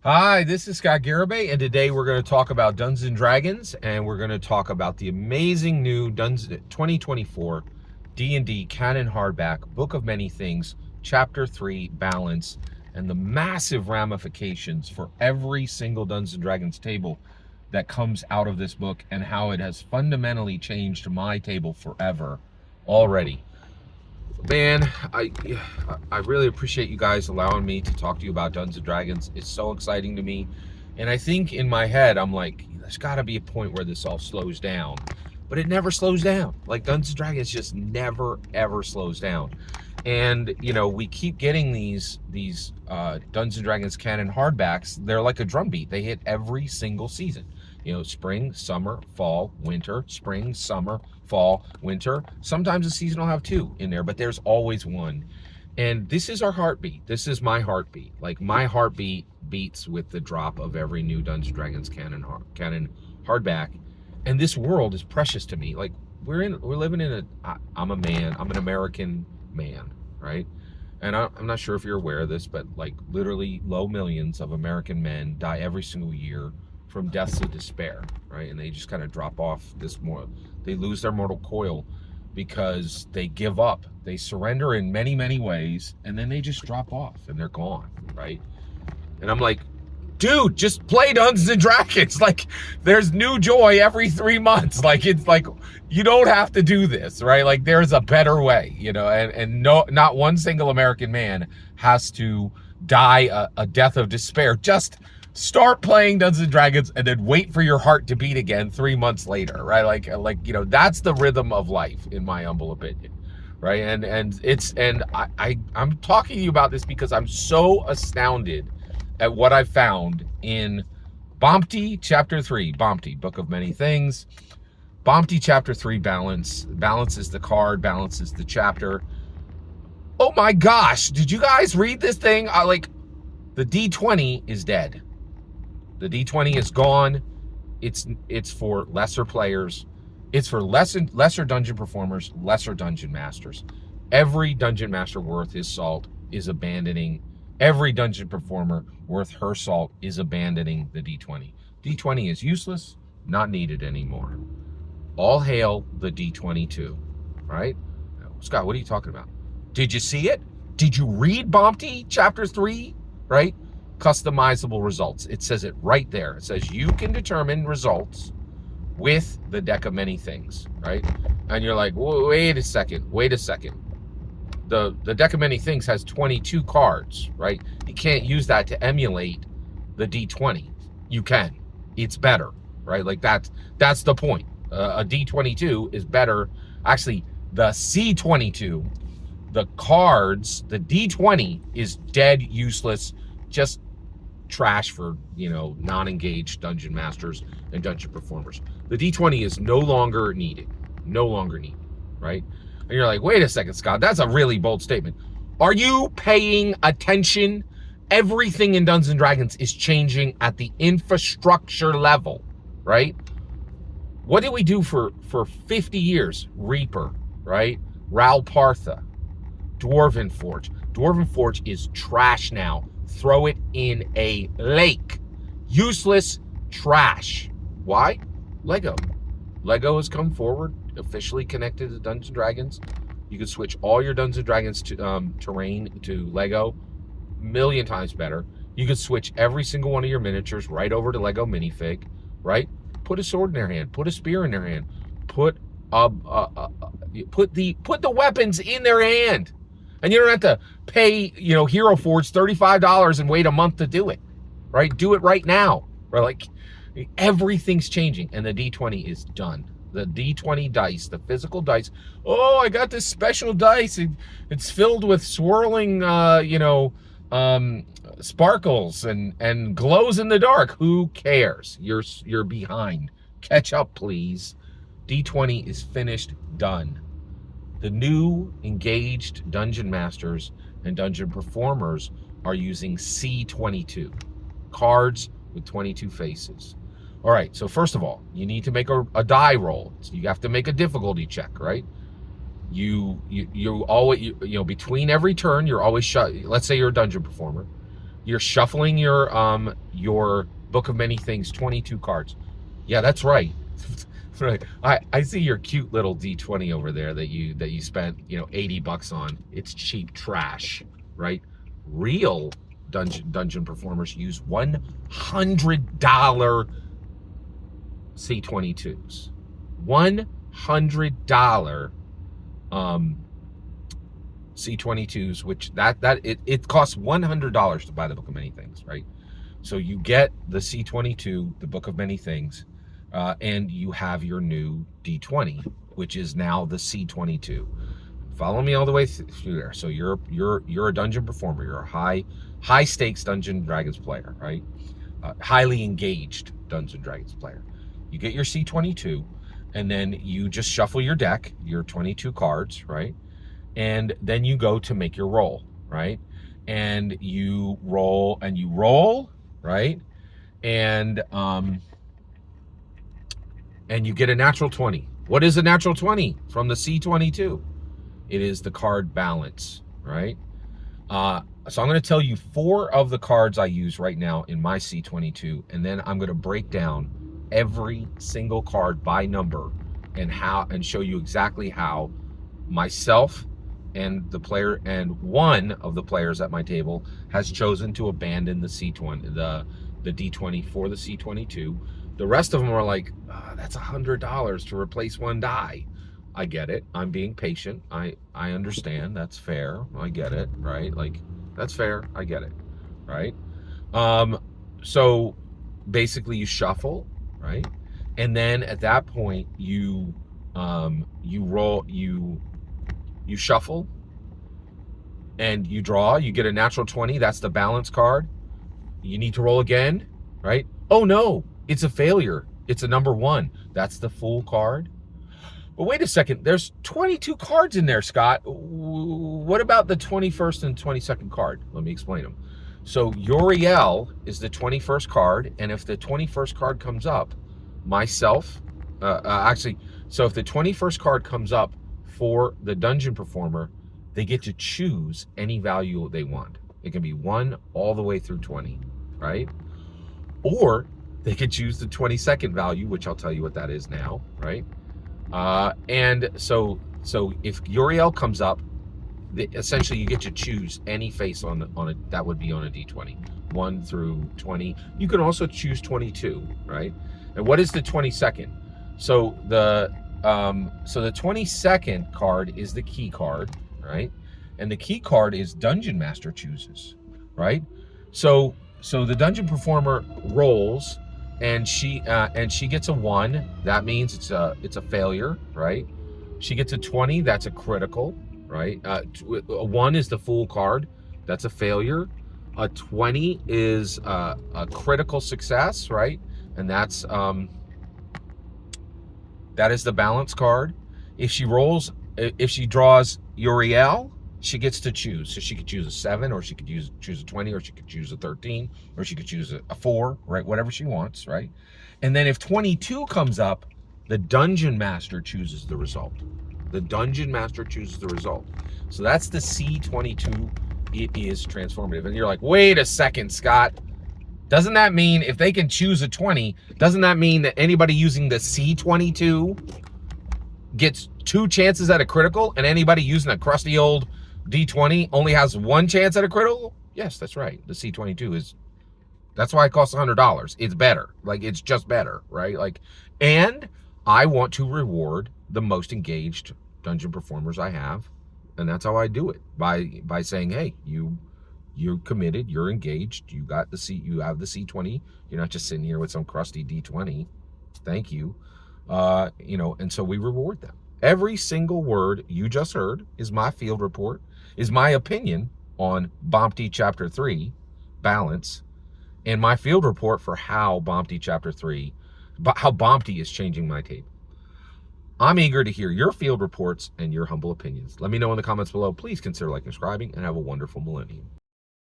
Hi, this is Scott Garibay, and today we're going to talk about Dungeons and Dragons, and we're going to talk about the amazing new 2024 D&D Canon Hardback, Book of Many Things, Chapter 3, Balance, and the massive ramifications for every single Dungeons and Dragons table that comes out of this book, and how it has fundamentally changed my table forever already. Man, I really appreciate you guys allowing me to talk to you about Dungeons and Dragons. It's so exciting to me. And I think in my head, I'm like, there's got to be a point where this all slows down. But it never slows down. Like, Dungeons and Dragons just never, ever slows down. And, you know, we keep getting these Dungeons and Dragons canon hardbacks. They're like a drumbeat. They hit every single season. You know, spring, summer, fall, winter, spring, summer, fall, winter. Sometimes a season will have two in there, but there's always one. And this is our heartbeat. This is my heartbeat. Like, my heartbeat beats with the drop of every new Dungeons and Dragons canon hardback. And this world is precious to me. Like, we're living in I'm a man. I'm an American man, right? And I'm not sure if you're aware of this, but like literally low millions of American men die every single year from deaths of despair, right? And they just kind of drop off they lose their mortal coil because they give up. They surrender in many, many ways, and then they just drop off and they're gone, right? And I'm like, dude, just play Dungeons and Dragons. Like, there's new joy every 3 months. Like, it's like, you don't have to do this, right? Like, there's a better way, you know, and no, not one single American man has to die a death of despair. Just start playing Dungeons and Dragons and then wait for your heart to beat again 3 months later, right? Like, you know, that's the rhythm of life, in my humble opinion, right? I'm talking to you about this because I'm so astounded at what I found in BOMT Chapter 3, BOMT, Book of Many Things. BOMT Chapter 3, Balance. Balance is the card, balance is the chapter. Oh my gosh, did you guys read this thing? The D20 is dead. The D20 is gone. It's for lesser players. It's for lesser dungeon performers, lesser dungeon masters. Every dungeon master worth his salt is abandoning. Every dungeon performer worth her salt is abandoning the D20. D20 is useless, not needed anymore. All hail the D22, right? Scott, what are you talking about? Did you see it? Did you read BOMT Chapter 3, right? Customizable results. It says it right there. It says you can determine results with the deck of many things, right? And you're like, wait a second. The deck of many things has 22 cards, right? You can't use that to emulate the D20. You can. It's better, right? Like, that's the point. A D22 is better. Actually, the C22, the cards, the D20 is dead useless, just trash for, you know, non-engaged dungeon masters and dungeon performers. The D20 is no longer needed, right? And you're like, wait a second, Scott, that's a really bold statement. Are you paying attention? Everything in Dungeons and Dragons is changing at the infrastructure level, right? What did we do for 50 years? Reaper, right? Ralpartha, Dwarven Forge. Dwarven Forge is trash now. Throw it in a lake. Useless trash. Why? Lego. Lego has come forward, officially connected to Dungeons and Dragons. You can switch all your Dungeons and Dragons to terrain to Lego. Million times better. You can switch every single one of your miniatures right over to Lego minifig, right? Put a sword in their hand. Put a spear in their hand. Put the weapons in their hand. And you don't have to pay, you know, Hero Forge $35 and wait a month to do it, right? Do it right now, right? Like, everything's changing, and the D20 is done. The D20 dice, the physical dice. Oh, I got this special dice. It's filled with swirling, sparkles and glows in the dark. Who cares? You're behind. Catch up, please. D20 is finished, done. The new engaged dungeon masters and dungeon performers are using C22, cards with 22 faces. All right, so first of all, you need to make a die roll. So you have to make a difficulty check, right? You always, between every turn, you're always let's say you're a dungeon performer. You're shuffling your Book of Many Things 22 cards. Yeah, that's right. Right. I see your cute little D20 over there that you spent, you know, $80 on. It's cheap trash, right? Real dungeon performers use $100 C22s. $100 C22s, which it costs $100 to buy the Book of Many Things, right? So you get the C22, the Book of Many Things, and you have your new D20, which is now the C22. Follow me all the way through there. So you're a dungeon performer. You're a high stakes Dungeons and Dragons player, right? Highly engaged Dungeons and Dragons player. You get your C22, and then you just shuffle your deck, your 22 cards, right? And then you go to make your roll, right? And you roll, right? And you get a natural 20. What is a natural 20 from the C22? It is the card balance, right? So I'm going to tell you 4 of the cards I use right now in my C22, and then I'm going to break down every single card by number and show you exactly how myself and the player and one of the players at my table has chosen to abandon the C20, the D20 for the C22. The rest of them are like, that's $100 to replace one die. I get it. I'm being patient. I understand. That's fair. I get it, right? Like, that's fair. I get it, right? So basically you shuffle, right? And then at that point you roll, you shuffle and you draw, you get a natural 20. That's the balance card. You need to roll again, right? Oh no, it's a failure. It's a number 1. That's the full card. But wait a second, there's 22 cards in there, Scott. What about the 21st and 22nd card? Let me explain them. So Uriel is the 21st card, and if the 21st card comes up, myself, so if the 21st card comes up for the dungeon performer, they get to choose any value they want. It can be 1 all the way through 20, right? Or they could choose the 22nd value, which I'll tell you what that is now, right? And so if Uriel comes up, essentially you get to choose any face on a that would be on a D20, 1 through 20. You can also choose 22, right? And what is the 22nd? So the 22nd card is the key card, right? And the key card is Dungeon Master chooses, right? So the dungeon performer rolls, and she gets a 1. That means it's a failure, right? She gets a 20. That's a critical, right? A 1 is the full card. That's a failure. A 20 is a critical success, right? And that is the balance card. If she draws Uriel, she gets to choose. So she could choose a 7, or she could choose a 20, or she could choose a 13, or she could choose a 4, right? Whatever she wants, right? And then if 22 comes up, the Dungeon Master chooses the result. The Dungeon Master chooses the result. So that's the C22. It is transformative. And you're like, wait a second, Scott. Doesn't that mean if they can choose a 20, doesn't that mean that anybody using the C22 gets 2 chances at a critical, and anybody using a crusty old D20 only has 1 chance at a critical? Yes, that's right. The C22 is, that's why it costs $100. It's better. Like, it's just better, right? Like, and I want to reward the most engaged dungeon performers I have, and that's how I do it, by saying, hey, you're committed, you're engaged, you have the C20, you're not just sitting here with some crusty D20. Thank you. And so we reward them. Every single word you just heard is my field report, is my opinion on BOMT Chapter 3, balance, and my field report for how BOMT Chapter 3, how BOMT is changing my table. I'm eager to hear your field reports and your humble opinions. Let me know in the comments below. Please consider liking and subscribing, and have a wonderful millennium.